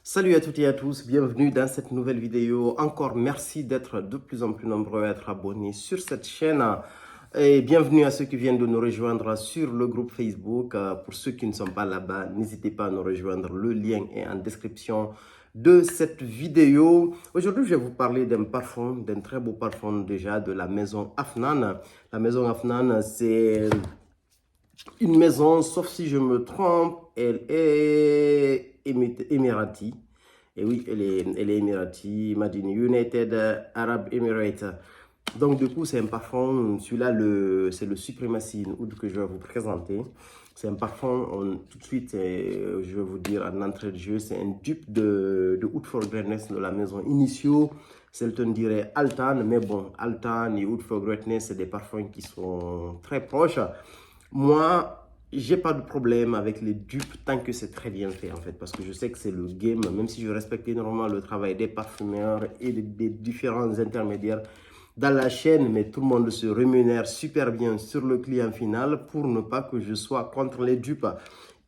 Salut à toutes et à tous, bienvenue dans cette nouvelle vidéo. Encore merci d'être de plus en plus nombreux à être abonnés sur cette chaîne. Et bienvenue à ceux qui viennent de nous rejoindre sur le groupe Facebook. Pour ceux qui ne sont pas là-bas, n'hésitez pas à nous rejoindre. Le lien est en description de cette vidéo. Aujourd'hui, je vais vous parler d'un parfum, d'un très beau parfum déjà de la maison Afnan. La maison Afnan, c'est une maison, sauf si je me trompe, elle est émirati. Et oui, elle est émirati, Madine United Arab Emirates. Donc, du coup, c'est un parfum, celui-là, c'est le Supremacy in Oud que je vais vous présenter. C'est un parfum, tout de suite, je vais vous dire en entrée de jeu, c'est un dupe de Oud for Greatness de la maison Initio. Certains diraient Altan, mais bon, Altan et Oud for Greatness, c'est des parfums qui sont très proches. Moi, j'ai pas de problème avec les dupes tant que c'est très bien fait en fait, parce que je sais que c'est le game, même si je respecte énormément le travail des parfumeurs et des différents intermédiaires dans la chaîne, mais tout le monde se rémunère super bien sur le client final pour ne pas que je sois contre les dupes.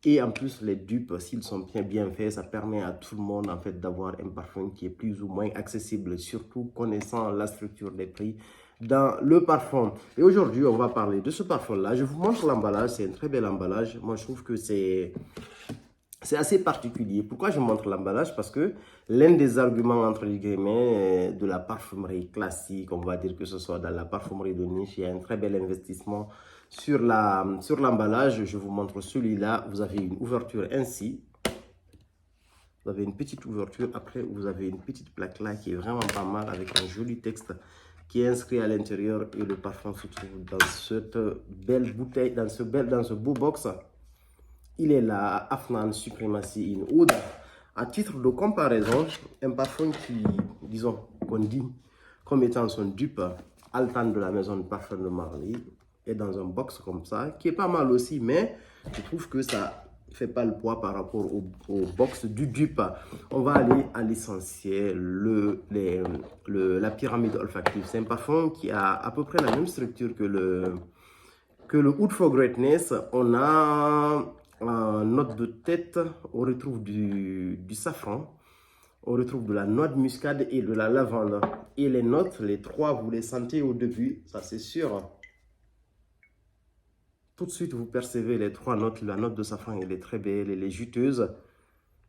Et en plus, les dupes, s'ils sont bien faits, ça permet à tout le monde en fait d'avoir un parfum qui est plus ou moins accessible, surtout connaissant la structure des prix dans le parfum. Et aujourd'hui, on va parler de ce parfum-là. Je vous montre l'emballage, c'est un très bel emballage. Moi, je trouve que c'est assez particulier. Pourquoi je montre l'emballage? Parce que l'un des arguments, entre guillemets, de la parfumerie classique, on va dire que ce soit dans la parfumerie de niche, il y a un très bel investissement sur l'emballage. Je vous montre celui-là. Vous avez une ouverture ainsi. Vous avez une petite ouverture. Après, vous avez une petite plaque là qui est vraiment pas mal avec un joli texte qui est inscrit à l'intérieur. Et le parfum se trouve dans cette belle bouteille, dans ce beau box. Il est là, Afnan Supremacy in Oud. À titre de comparaison, un parfum qui, disons, qu'on dit comme étant son dupe, Altan de la maison de parfum de Marley, est dans un box comme ça, qui est pas mal aussi, mais je trouve que ça ne fait pas le poids par rapport au box du dupe. On va aller à l'essentiel, la pyramide olfactive. C'est un parfum qui a à peu près la même structure que le Oud for Greatness. On a en note de tête, on retrouve du safran, on retrouve de la noix de muscade et de la lavande. Et les notes, les trois, vous les sentez au début, ça c'est sûr. Tout de suite, vous percevez les trois notes. La note de safran, elle est très belle, elle est juteuse.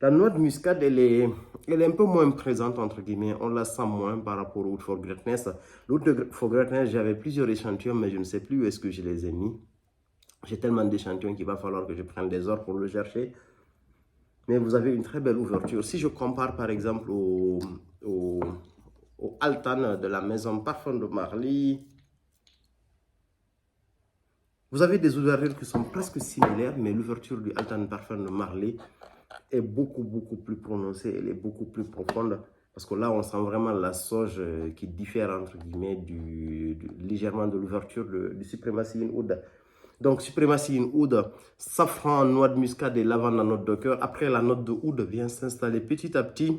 La noix de muscade, elle est un peu moins présente, entre guillemets. On la sent moins par rapport au Oud for Greatness. L'Oud for Greatness, j'avais plusieurs échantillons, mais je ne sais plus où est-ce que je les ai mis. J'ai tellement d'échantillons qu'il va falloir que je prenne des heures pour le chercher. Mais vous avez une très belle ouverture. Si je compare par exemple au Altan de la maison Parfum de Marley, vous avez des ouvertures qui sont presque similaires, mais l'ouverture du Altan Parfum de Marley est beaucoup plus prononcée, elle est beaucoup plus profonde. Parce que là, on sent vraiment la sauge qui diffère entre guillemets légèrement de l'ouverture du Supremacy in Oud. Donc, Supremacy in Oud, safran, noix de muscade et lavande en note de cœur. Après, la note de oud vient s'installer petit à petit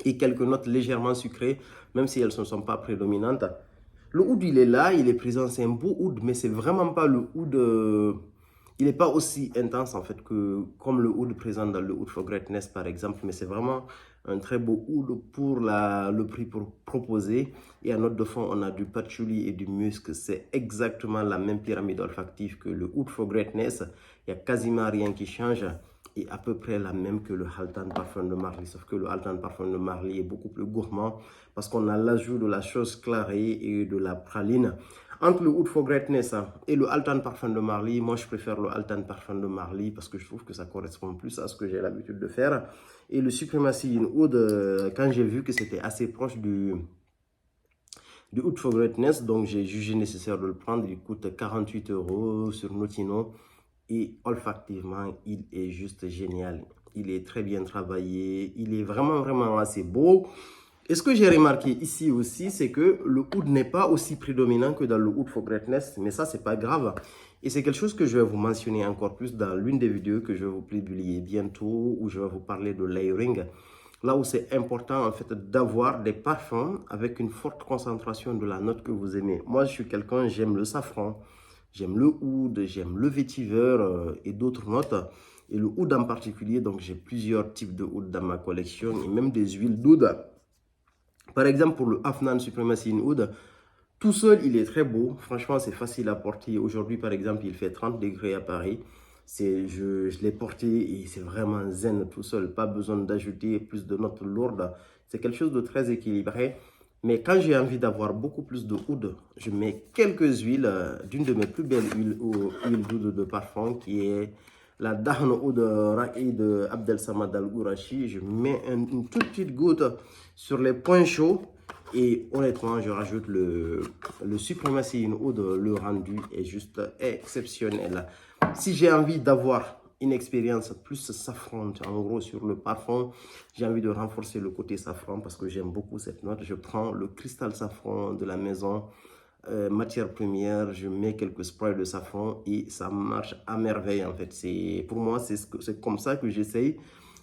et quelques notes légèrement sucrées, même si elles ne sont pas prédominantes. Le oud, il est là, il est présent, c'est un beau oud, mais c'est vraiment pas le oud. Il n'est pas aussi intense en fait que comme le oud présent dans le Oud for Greatness par exemple, mais c'est vraiment un très beau oud pour le prix proposé. Et en note de fond, on a du patchouli et du musc. C'est exactement la même pyramide olfactive que le Oud for Greatness. Il n'y a quasiment rien qui change. Et à peu près la même que le Altan Parfum de Marley. Sauf que le Altan Parfum de Marley est beaucoup plus gourmand parce qu'on a l'ajout de la chose clarée et de la praline. Entre le Oud for Greatness et le Altan Parfum de Marley, moi je préfère le Altan Parfum de Marley parce que je trouve que ça correspond plus à ce que j'ai l'habitude de faire. Et le Supremacy in Oud, quand j'ai vu que c'était assez proche du Oud for Greatness, donc j'ai jugé nécessaire de le prendre. Il coûte 48 € sur Notino. Et olfactivement, il est juste génial. Il est très bien travaillé. Il est vraiment assez beau. Et ce que j'ai remarqué ici aussi, c'est que le oud n'est pas aussi prédominant que dans le Oud for Greatness. Mais ça, c'est pas grave. Et c'est quelque chose que je vais vous mentionner encore plus dans l'une des vidéos que je vais vous publier bientôt, où je vais vous parler de layering. Là où c'est important, en fait, d'avoir des parfums avec une forte concentration de la note que vous aimez. Moi, je suis quelqu'un, j'aime le safran. J'aime le oud, j'aime le vétiver et d'autres notes. Et le oud en particulier, donc j'ai plusieurs types de oud dans ma collection et même des huiles d'oud. Par exemple, pour le Afnan Supremacy in Oud, tout seul, il est très beau. Franchement, c'est facile à porter. Aujourd'hui, par exemple, il fait 30 degrés à Paris. Je l'ai porté et c'est vraiment zen tout seul. Pas besoin d'ajouter plus de notes lourdes. C'est quelque chose de très équilibré. Mais quand j'ai envie d'avoir beaucoup plus de oud, je mets quelques huiles d'une de mes plus belles huiles d'oud de parfum qui est la Dahn Oud Ra'i de Abdel Samad Al Gourachi. Je mets une toute petite goutte sur les points chauds et honnêtement, je rajoute le Supremacy in Oud. Le rendu est juste exceptionnel. Si j'ai envie d'avoir une expérience plus safran, en gros sur le parfum, j'ai envie de renforcer le côté safran parce que j'aime beaucoup cette note. Je prends le cristal safran de la maison, matière première, je mets quelques sprays de safran et ça marche à merveille en fait. Pour moi, c'est comme ça que j'essaye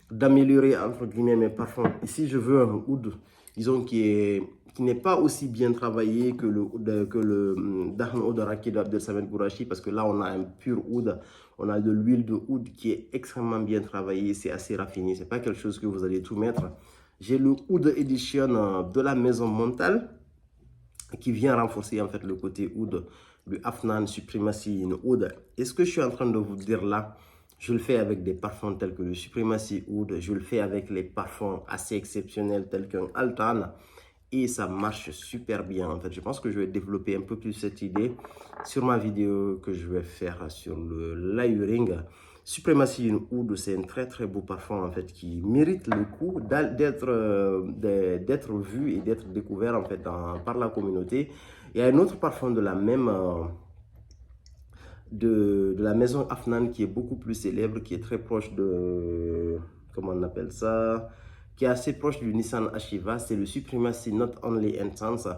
d'améliorer entre guillemets mes parfums. Et si je veux un oud, disons qui n'est pas aussi bien travaillé que le Dahn Oud Raki d'Abdel Samad Gourachi, parce que là on a un pur oud, on a de l'huile de oud qui est extrêmement bien travaillée, c'est assez raffiné, c'est pas quelque chose que vous allez tout mettre. J'ai le Oud Edition de la maison Montal qui vient renforcer en fait le côté oud, le Afnan Supremacy in Oud. Et ce que je suis en train de vous dire là, je le fais avec des parfums tels que le Supremacy Oud, je le fais avec les parfums assez exceptionnels tels qu'un Altan. Et ça marche super bien. En fait, je pense que je vais développer un peu plus cette idée sur ma vidéo que je vais faire sur le layering. Supremacy in Oud, c'est un très très beau parfum en fait qui mérite le coup d'être vu et d'être découvert en fait par la communauté. Il y a un autre parfum de la même de la maison Afnan qui est beaucoup plus célèbre, qui est très proche de, comment on appelle ça, qui est assez proche du Nissan Achieva, c'est le Supremacy Not Only Intense.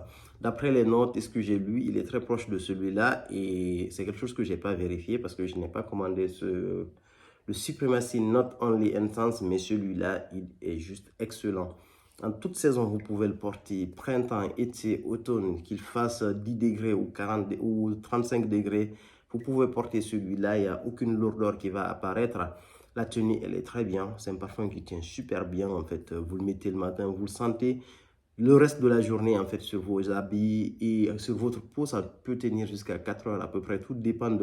D'après les notes et ce que j'ai lu, il est très proche de celui-là et c'est quelque chose que je n'ai pas vérifié parce que je n'ai pas commandé le Supremacy Not Only Intense, mais celui-là, il est juste excellent. En toute saison, vous pouvez le porter, printemps, été, automne, qu'il fasse 10 degrés ou 40 ou 35 degrés, vous pouvez porter celui-là, il n'y a aucune lourdeur qui va apparaître. La tenue, elle est très bien. C'est un parfum qui tient super bien. En fait, vous le mettez le matin, vous le sentez le reste de la journée en fait sur vos habits et sur votre peau. Ça peut tenir jusqu'à 4 heures à peu près. Tout dépend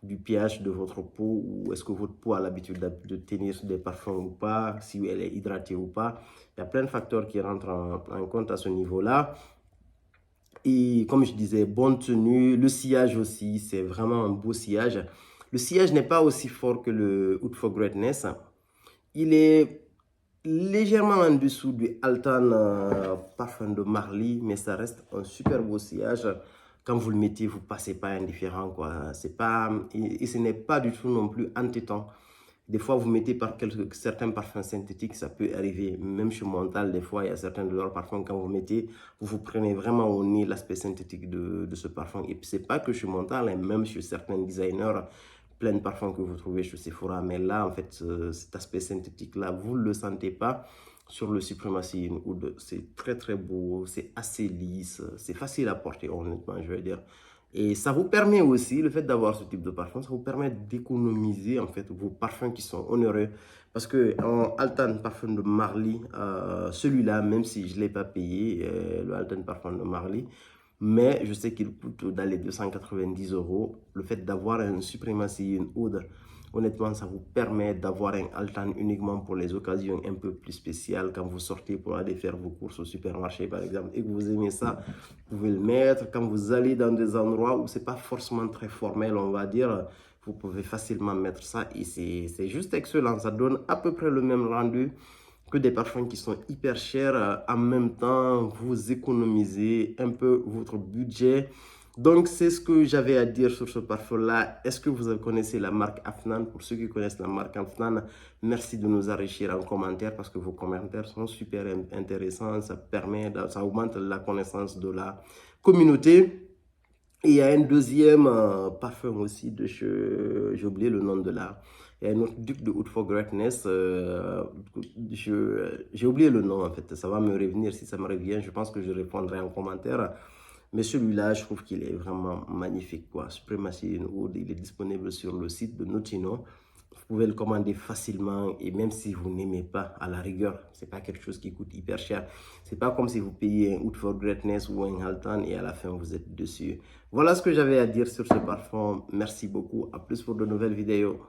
du pH de votre peau. Ou est-ce que votre peau a l'habitude de tenir des parfums ou pas, si elle est hydratée ou pas. Il y a plein de facteurs qui rentrent en compte à ce niveau-là. Et comme je disais, bonne tenue. Le sillage aussi, c'est vraiment un beau sillage. Le sillage n'est pas aussi fort que le Oud for Greatness. Il est légèrement en dessous du Altan parfum de Marly, mais ça reste un super beau sillage. Quand vous le mettez, vous ne passez pas indifférent, quoi. Et ce n'est pas du tout non plus entêtant. Des fois, vous mettez certains parfums synthétiques, ça peut arriver. Même chez Montal, des fois, il y a certains de leurs parfums, quand vous mettez, vous prenez vraiment au nez l'aspect synthétique de ce parfum. Et puis, ce n'est pas que chez Montal, hein, même chez certains designers, plein de parfums que vous trouvez chez Sephora. Mais là, en fait, cet aspect synthétique-là, vous ne le sentez pas sur le Supremacy in Oud. C'est très, très beau, c'est assez lisse, c'est facile à porter, honnêtement, je vais dire. Et ça vous permet aussi, le fait d'avoir ce type de parfum, ça vous permet d'économiser en fait vos parfums qui sont onéreux. Parce que en Altan parfum de Marly, celui-là, même si je ne l'ai pas payé, le Altan parfum de Marly, mais je sais qu'il coûte dans les 290 €. Le fait d'avoir un Supremacy in Oud, honnêtement, ça vous permet d'avoir un Altan uniquement pour les occasions un peu plus spéciales. Quand vous sortez pour aller faire vos courses au supermarché, par exemple, et que vous aimez ça, vous pouvez le mettre. Quand vous allez dans des endroits où ce n'est pas forcément très formel, on va dire, vous pouvez facilement mettre ça. Et c'est juste excellent. Ça donne à peu près le même rendu que des parfums qui sont hyper chers. En même temps, vous économisez un peu votre budget. Donc, c'est ce que j'avais à dire sur ce parfum-là. Est-ce que vous connaissez la marque Afnan? Pour ceux qui connaissent la marque Afnan, merci de nous enrichir en commentaire parce que vos commentaires sont super intéressants. Ça augmente la connaissance de la communauté. Et il y a un deuxième parfum aussi j'ai oublié le nom de là. Il y a un autre Duc de Oud for Greatness. J'ai oublié le nom en fait. Ça va me revenir. Si ça me revient, je pense que je répondrai en commentaire. Mais celui-là, je trouve qu'il est vraiment magnifique, quoi. Supremacy in Oud, il est disponible sur le site de Notino. Vous pouvez le commander facilement et même si vous n'aimez pas, à la rigueur, c'est pas quelque chose qui coûte hyper cher. C'est pas comme si vous payez un Oud for Greatness ou un Halton et à la fin vous êtes dessus. Voilà ce que j'avais à dire sur ce parfum. Merci beaucoup. À plus pour de nouvelles vidéos.